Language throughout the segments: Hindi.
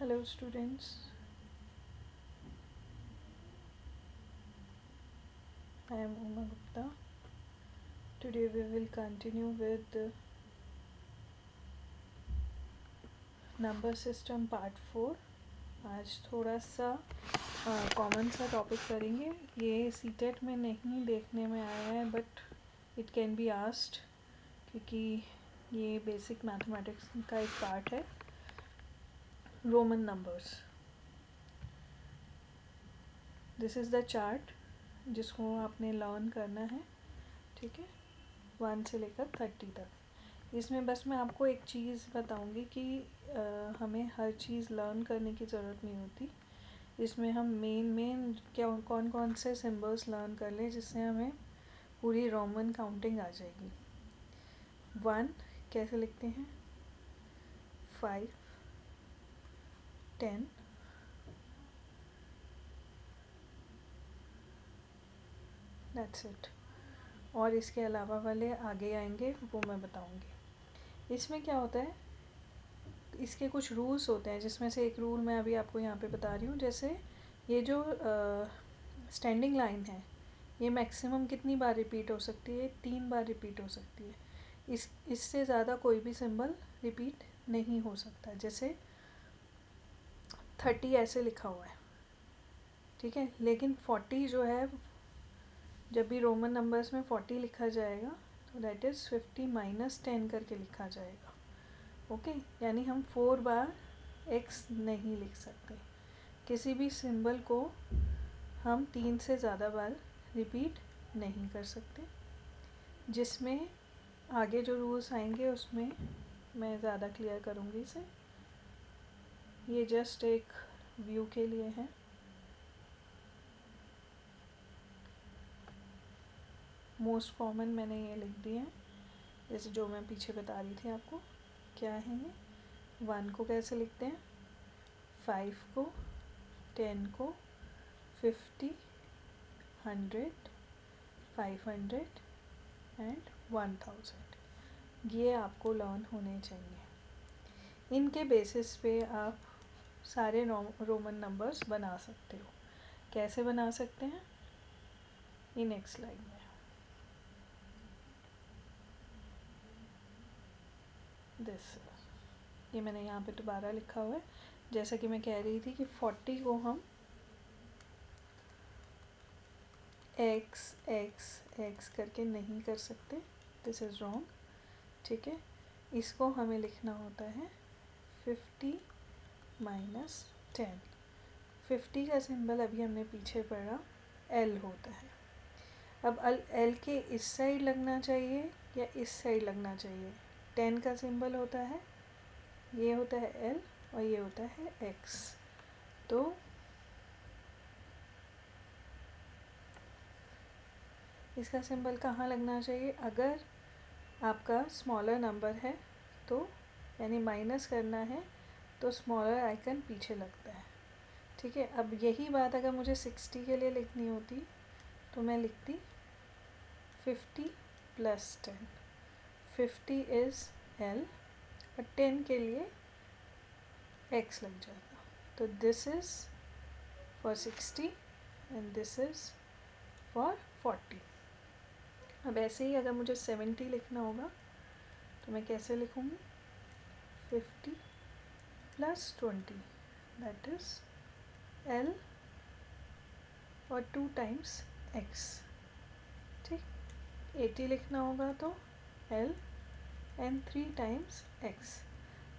Hello students, I am Uma Gupta. Today we will continue with the number system part 4. आज थोड़ा सा कॉमन सा टॉपिक करेंगे. ये सीटेट में नहीं देखने में आया है but it can be asked क्योंकि ये बेसिक मैथमेटिक्स का एक पार्ट है. Roman numbers. This is the chart जिसको आपने लर्न करना है. ठीक है, 1 से लेकर 30 तक. इसमें बस मैं आपको एक चीज़ बताऊंगी कि हमें हर चीज़ लर्न करने की ज़रूरत नहीं होती. इसमें हम मेन क्या कौन कौन से सिंबल्स लर्न कर लें जिससे हमें पूरी रोमन काउंटिंग आ जाएगी. 1 कैसे लिखते हैं, 5, 10, 'दैट्स इट. और इसके अलावा वाले आगे आएंगे वो मैं बताऊंगी. इसमें क्या होता है, इसके कुछ रूल्स होते हैं जिसमें से एक रूल मैं अभी आपको यहाँ पे बता रही हूँ. जैसे ये जो स्टैंडिंग लाइन है ये मैक्सिमम कितनी बार रिपीट हो सकती है, 3 बार रिपीट हो सकती है. इससे ज़्यादा कोई भी सिंबल रिपीट नहीं हो सकता. जैसे 30 ऐसे लिखा हुआ है, ठीक है, लेकिन 40 जो है जब भी रोमन नंबर्स में 40 लिखा जाएगा तो दैट इज़ 50 माइनस 10 करके लिखा जाएगा. ओके, यानी हम 4 बार x नहीं लिख सकते. किसी भी सिंबल को हम 3 से ज़्यादा बार रिपीट नहीं कर सकते. जिसमें आगे जो रूल्स आएंगे उसमें मैं ज़्यादा क्लियर करूँगी इसे. ये जस्ट एक व्यू के लिए है. मोस्ट कॉमन मैंने ये लिख दिए हैं जैसे जो मैं पीछे बता रही थी आपको. क्या है ये, 1 को कैसे लिखते हैं, 5 को, 10 को, 50, 100, 500 एंड 1000. ये आपको लर्न होने चाहिए. इनके बेसिस पे आप सारे रोमन नंबर्स बना सकते हो. कैसे बना सकते हैं, ये नेक्स्ट स्लाइड में. दिस, ये मैंने यहाँ पे दोबारा लिखा हुआ है. जैसा कि मैं कह रही थी कि 40 को हम x करके नहीं कर सकते. This is wrong. ठीक है, इसको हमें लिखना होता है 50 माइनस 10. 50 का सिंबल अभी हमने पीछे पढ़ा L होता है. अब L के इस साइड लगना चाहिए या इस साइड लगना चाहिए. 10 का सिंबल होता है, ये होता है L और ये होता है X. तो इसका सिंबल कहाँ लगना चाहिए, अगर आपका स्मॉलर नंबर है तो यानी माइनस करना है तो स्मॉलर आइकन पीछे लगता है. ठीक है, अब यही बात अगर मुझे 60 के लिए लिखनी होती तो मैं लिखती 50 प्लस 10. 50 इज़ L और 10 के लिए X लग जाता. तो this is for 60 and this is for 40. अब ऐसे ही अगर मुझे 70 लिखना होगा तो मैं कैसे लिखूँगी, 50 प्लस 20 दैट इज़ L और 2 टाइम्स X. ठीक, 80 लिखना होगा तो L एंड 3 टाइम्स X.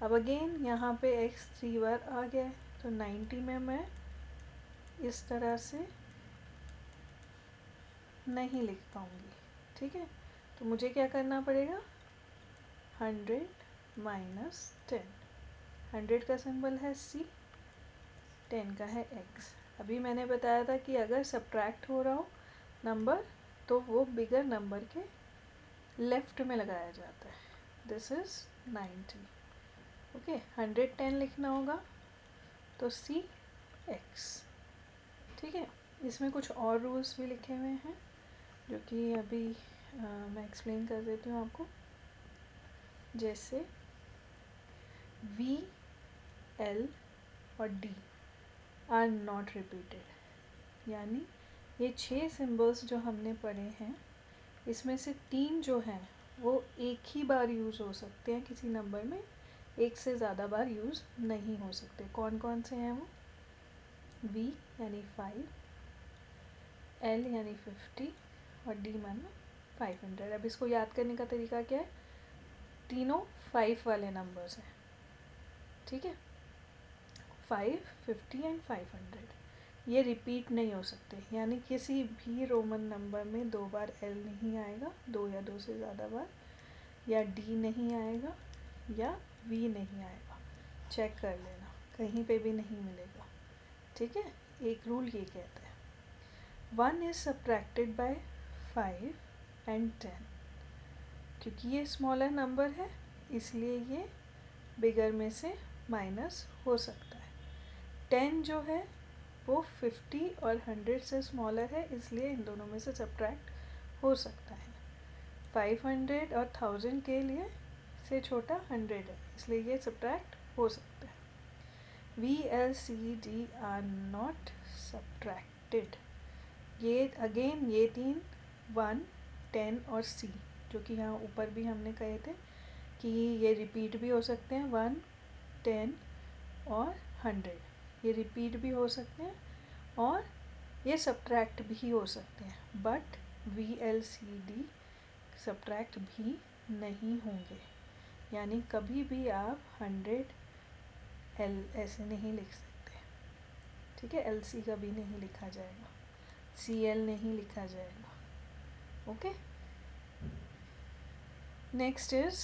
अब अगेन यहाँ पे X 3 बार आ गया है तो 90 में मैं इस तरह से नहीं लिख पाऊँगी. ठीक है, तो मुझे क्या करना पड़ेगा, 100 माइनस 10. 100 का सिंबल है C, 10 का है X. अभी मैंने बताया था कि अगर सब्ट्रैक्ट हो रहा हो नंबर तो वो बिगर नंबर के लेफ्ट में लगाया जाता है. This is 90. ओके, 110 लिखना होगा तो C X. ठीक है, इसमें कुछ और रूल्स भी लिखे हुए हैं जो कि अभी मैं एक्सप्लेन कर देती हूँ आपको. जैसे V L और डी आर नॉट रिपीटेड। यानी ये 6 सिम्बल्स जो हमने पढ़े हैं इसमें से 3 जो हैं वो एक ही बार यूज़ हो सकते हैं किसी नंबर में, एक से ज़्यादा बार यूज़ नहीं हो सकते। कौन कौन से हैं वो? V यानी 5, L यानी 50 और D माना 500। अब इसको याद करने का तरीका क्या है? तीनों 5 वाले नंबर्स हैं, ठीक है। 5, 50 एंड 500 ये रिपीट नहीं हो सकते, यानी किसी भी रोमन नंबर में 2 बार L नहीं आएगा, 2 या 2 से ज़्यादा बार, या D नहीं आएगा या V नहीं आएगा। चेक कर लेना, कहीं पे भी नहीं मिलेगा, ठीक है। एक रूल ये कहता है 1 इज सब्ट्रैक्टेड बाय 5 एंड 10। क्योंकि ये स्मॉलर नंबर है इसलिए ये बिगर में से माइनस हो सकता है। 10 जो है वो 50 और 100 से स्मॉलर है इसलिए इन दोनों में से सब्ट्रैक्ट हो सकता है। 500 और 1000 के लिए से छोटा 100 है इसलिए ये सब्ट्रैक्ट हो सकता है। V, L, C, D are not subtracted. ये अगेन ये 3 1, 10 और C जो कि यहाँ ऊपर भी हमने कहे थे कि ये रिपीट भी हो सकते हैं। 1, 10 और 100 ये रिपीट भी हो सकते हैं और ये सब्ट्रैक्ट भी हो सकते हैं, but V, L, C, D subtract भी नहीं होंगे। यानी कभी भी आप 100 L ऐसे नहीं लिख सकते, ठीक है। LC कभी नहीं लिखा जाएगा, CL नहीं लिखा जाएगा, ओके। नेक्स्ट इज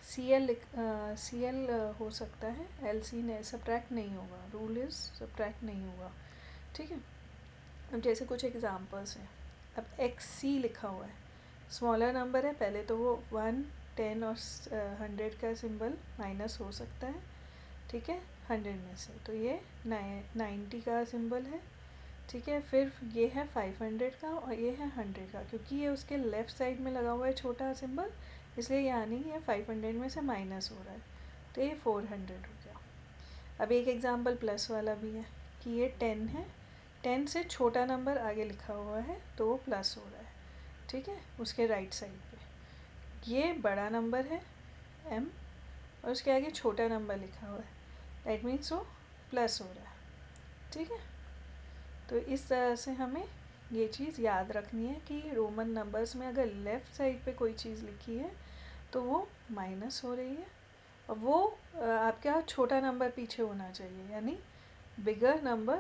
CL हो सकता है, LC ने सब्ट्रैक्ट नहीं होगा। रूल इज सब्ट्रैक्ट नहीं होगा, ठीक है। अब जैसे कुछ एग्जांपल्स हैं। अब XC लिखा हुआ है, स्मॉलर नंबर है, पहले तो वो 1, 10 और 100 का सिंबल माइनस हो सकता है, ठीक है, 100 में से। तो ये 90 का सिंबल है, ठीक है। फिर ये है 500 का और ये है 100 का। क्योंकि ये उसके लेफ़्ट साइड में लगा हुआ है छोटा सिंबल इसलिए यानी ये 500 में से माइनस हो रहा है, तो ये 400 हो गया। अब एक एग्जांपल प्लस वाला भी है कि ये 10 है, 10 से छोटा नंबर आगे लिखा हुआ है तो वो प्लस हो रहा है, ठीक है, उसके राइट साइड पे। ये बड़ा नंबर है M और उसके आगे छोटा नंबर लिखा हुआ है, दैट मीन्स वो प्लस हो रहा है, ठीक है। तो इस तरह से हमें ये चीज़ याद रखनी है कि रोमन नंबर्स में अगर लेफ़्ट साइड पे कोई चीज़ लिखी है तो वो माइनस हो रही है और वो आपका छोटा नंबर पीछे होना चाहिए, यानी बिगर नंबर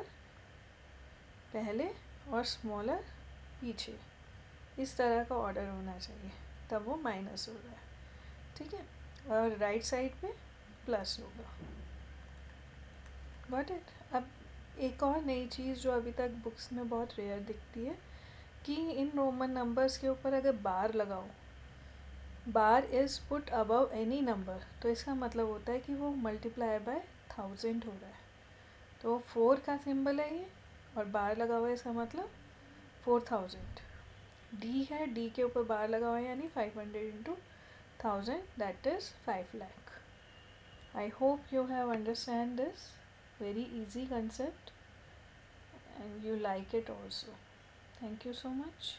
पहले और स्मॉलर पीछे, इस तरह का ऑर्डर होना चाहिए, तब वो माइनस हो रहा है, ठीक है। और राइट साइड पे प्लस होगा। Got it. अब एक और नई चीज़ जो अभी तक बुक्स में बहुत रेयर दिखती है कि इन रोमन नंबर्स के ऊपर अगर बार लगाओ, bar is put above any number, तो इसका मतलब होता है कि वो मल्टीप्लाई बाय 1000 हो रहा है। तो 4 का सिंबल है ये और बार लगा हुआ है, इसका मतलब 4000। डी है, डी के ऊपर बार लगा हुआ है यानी 500 into 1000 that is 5 lakh. I hope you have understand this very easy concept and you like it also. Thank you so much.